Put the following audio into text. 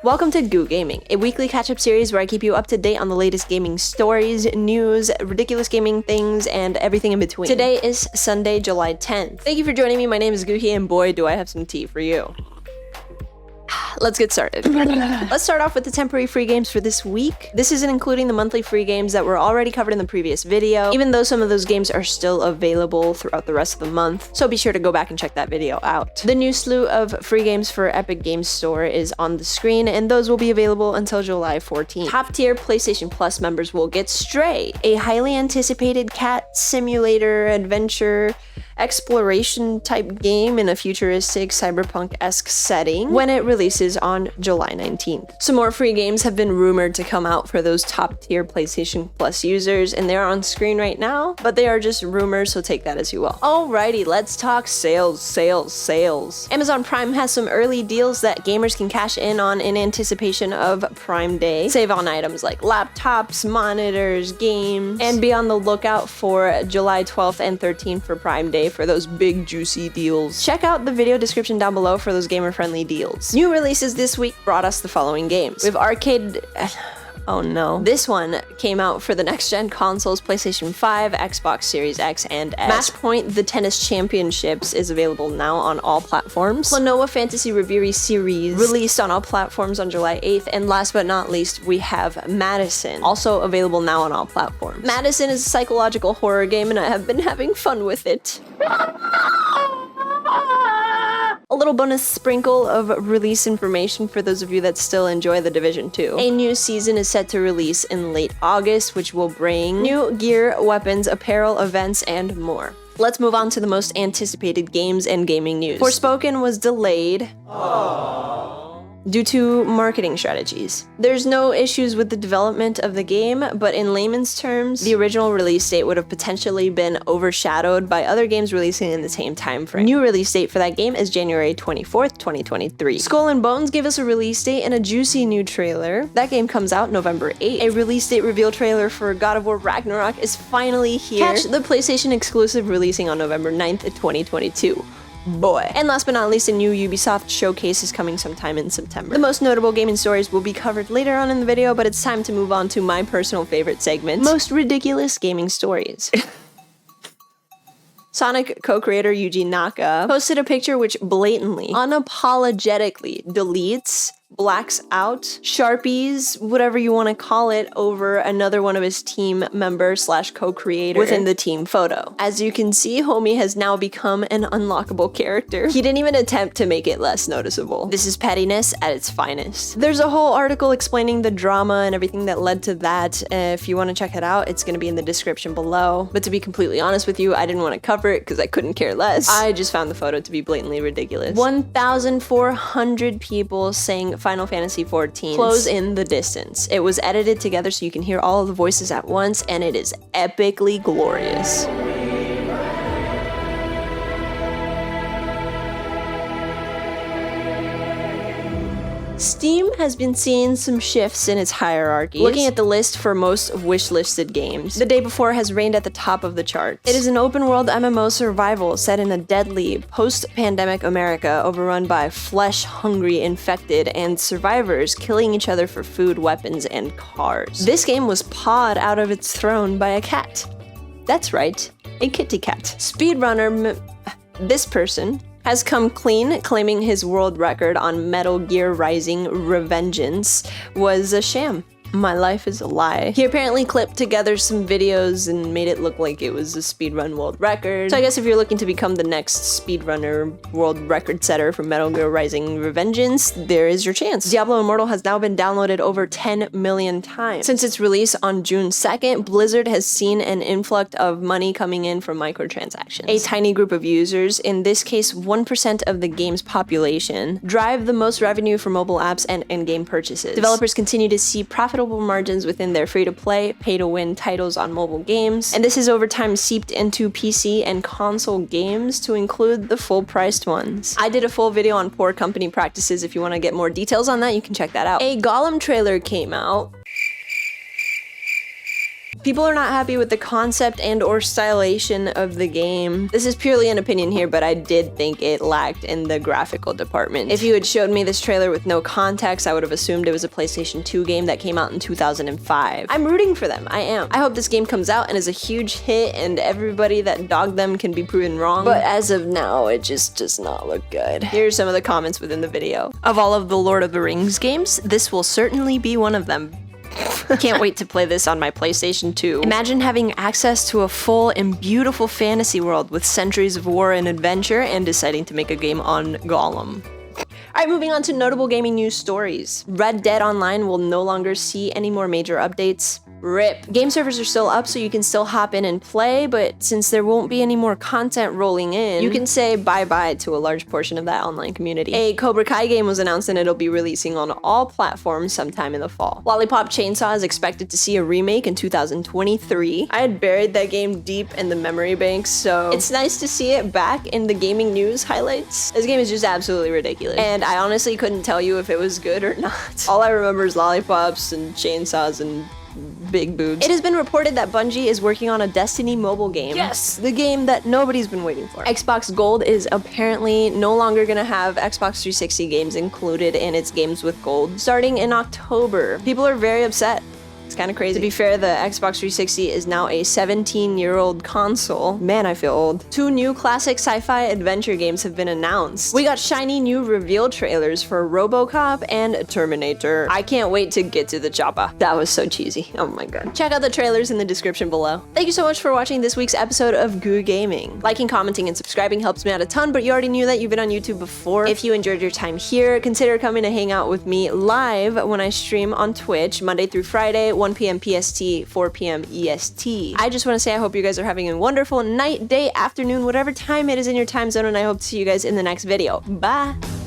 Welcome to Goo Gaming, a weekly catch-up series where I keep you up to date on the latest gaming stories, news, ridiculous gaming things, and everything in between. Today is Sunday, July 10th. Thank you for joining me. My name is Goohee, and boy, do I have some tea for you. Let's get started. Let's start off with the temporary free games for this week. This isn't including the monthly free games that were already covered in the previous video, even though some of those games are still available throughout the rest of the month, so be sure to go back and check that video out. The new slew of free games for Epic Games Store is on the screen, and those will be available until July 14th. Top tier PlayStation Plus members will get Stray, a highly anticipated cat simulator adventure exploration type game in a futuristic cyberpunk-esque setting when it releases on July 19th. Some more free games have been rumored to come out for those top tier PlayStation Plus users, and they're on screen right now, but they are just rumors, so take that as you will. Alrighty, let's talk sales. Amazon Prime has some early deals that gamers can cash in on in anticipation of Prime Day. Save on items like laptops, monitors, games, and be on the lookout for July 12th and 13th for Prime Day for those big juicy deals. Check out the video description down below for those gamer-friendly deals. New releases this week brought us the following games. We have Arcade... Oh no. This one came out for the next-gen consoles, PlayStation 5, Xbox Series X, and S. Matchpoint The Tennis Championships is available now on all platforms. Klonoa Fantasy Reverie Series released on all platforms on July 8th. And last but not least, we have Madison, also available now on all platforms. Madison is a psychological horror game, and I have been having fun with it. A little bonus sprinkle of release information for those of you that still enjoy The Division 2. A new season is set to release in late August, which will bring new gear, weapons, apparel, events, and more. Let's move on to the most anticipated games and gaming news. Forspoken was delayed due to marketing strategies. There's no issues with the development of the game, but in layman's terms, the original release date would have potentially been overshadowed by other games releasing in the same time frame. New release date for that game is January 24th, 2023. Skull and Bones gave us a release date and a juicy new trailer. That game comes out November 8th. A release date reveal trailer for God of War Ragnarok is finally here. Catch the PlayStation exclusive releasing on November 9th, 2022. Boy. And last but not least, a new Ubisoft showcase is coming sometime in September. The most notable gaming stories will be covered later on in the video, but it's time to move on to my personal favorite segment, most ridiculous gaming stories. Sonic co-creator Yuji Naka posted a picture which blatantly, unapologetically deletes, blacks out, Sharpies, whatever you want to call it, over another one of his team member / co-creator within the team photo. As you can see, homie has now become an unlockable character. He didn't even attempt to make it less noticeable. This is pettiness at its finest. There's a whole article explaining the drama and everything that led to that. If you want to check it out, it's going to be in the description below. But to be completely honest with you, I didn't want to cover it because I couldn't care less. I just found the photo to be blatantly ridiculous. 1,400 people sang Final Fantasy XIV Close in the Distance. It was edited together so you can hear all of the voices at once, and it is epically glorious. Steam has been seeing some shifts in its hierarchy. Looking at the list for most wish-listed games, The Day Before has reigned at the top of the charts. It is an open-world MMO survival set in a deadly, post-pandemic America overrun by flesh-hungry infected and survivors killing each other for food, weapons, and cars. This game was pawed out of its throne by a cat. That's right, a kitty cat. Speedrunner, this person, has come clean, claiming his world record on Metal Gear Rising Revengeance was a sham. My life is a lie. He apparently clipped together some videos and made it look like it was a speedrun world record. So I guess if you're looking to become the next speedrunner world record setter for Metal Gear Rising Revengeance, there is your chance. Diablo Immortal has now been downloaded over 10 million times. Since its release on June 2nd, Blizzard has seen an influx of money coming in from microtransactions. A tiny group of users, in this case 1% of the game's population, drive the most revenue for mobile apps and in-game purchases. Developers continue to see profitable margins within their free-to-play, pay-to-win titles on mobile games, and this has over time seeped into PC and console games to include the full-priced ones. I did a full video on poor company practices. If you want to get more details on that, you can check that out. A Gollum trailer came out. People are not happy with the concept and or stylization of the game. This is purely an opinion here, but I did think it lacked in the graphical department. If you had showed me this trailer with no context, I would have assumed it was a PlayStation 2 game that came out in 2005. I'm rooting for them, I am. I hope this game comes out and is a huge hit and everybody that dogged them can be proven wrong. But as of now, it just does not look good. Here's some of the comments within the video. Of all of the Lord of the Rings games, this will certainly be one of them. Can't wait to play this on my PlayStation 2. Imagine having access to a full and beautiful fantasy world with centuries of war and adventure and deciding to make a game on Gollum. Alright, moving on to notable gaming news stories. Red Dead Online will no longer see any more major updates. RIP. Game servers are still up, so you can still hop in and play, but since there won't be any more content rolling in, you can say bye-bye to a large portion of that online community. A Cobra Kai game was announced and it'll be releasing on all platforms sometime in the fall. Lollipop Chainsaw is expected to see a remake in 2023. I had buried that game deep in the memory banks, so it's nice to see it back in the gaming news highlights. This game is just absolutely ridiculous, and I honestly couldn't tell you if it was good or not. All I remember is lollipops and chainsaws and big boobs. It has been reported that Bungie is working on a Destiny mobile game. Yes, the game that nobody's been waiting for. Xbox Gold is apparently no longer gonna have Xbox 360 games included in its games with Gold starting in October. People are very upset. It's kind of crazy. To be fair, the Xbox 360 is now a 17-year-old console. Man, I feel old. 2 new classic sci-fi adventure games have been announced. We got shiny new reveal trailers for Robocop and Terminator. I can't wait to get to the chopper. That was so cheesy. Oh my god. Check out the trailers in the description below. Thank you so much for watching this week's episode of Goo Gaming. Liking, commenting, and subscribing helps me out a ton, but you already knew that you've been on YouTube before. If you enjoyed your time here, consider coming to hang out with me live when I stream on Twitch Monday through Friday, 1 p.m. PST, 4 p.m. EST. I just want to say I hope you guys are having a wonderful night, day, afternoon, whatever time it is in your time zone, and I hope to see you guys in the next video. Bye!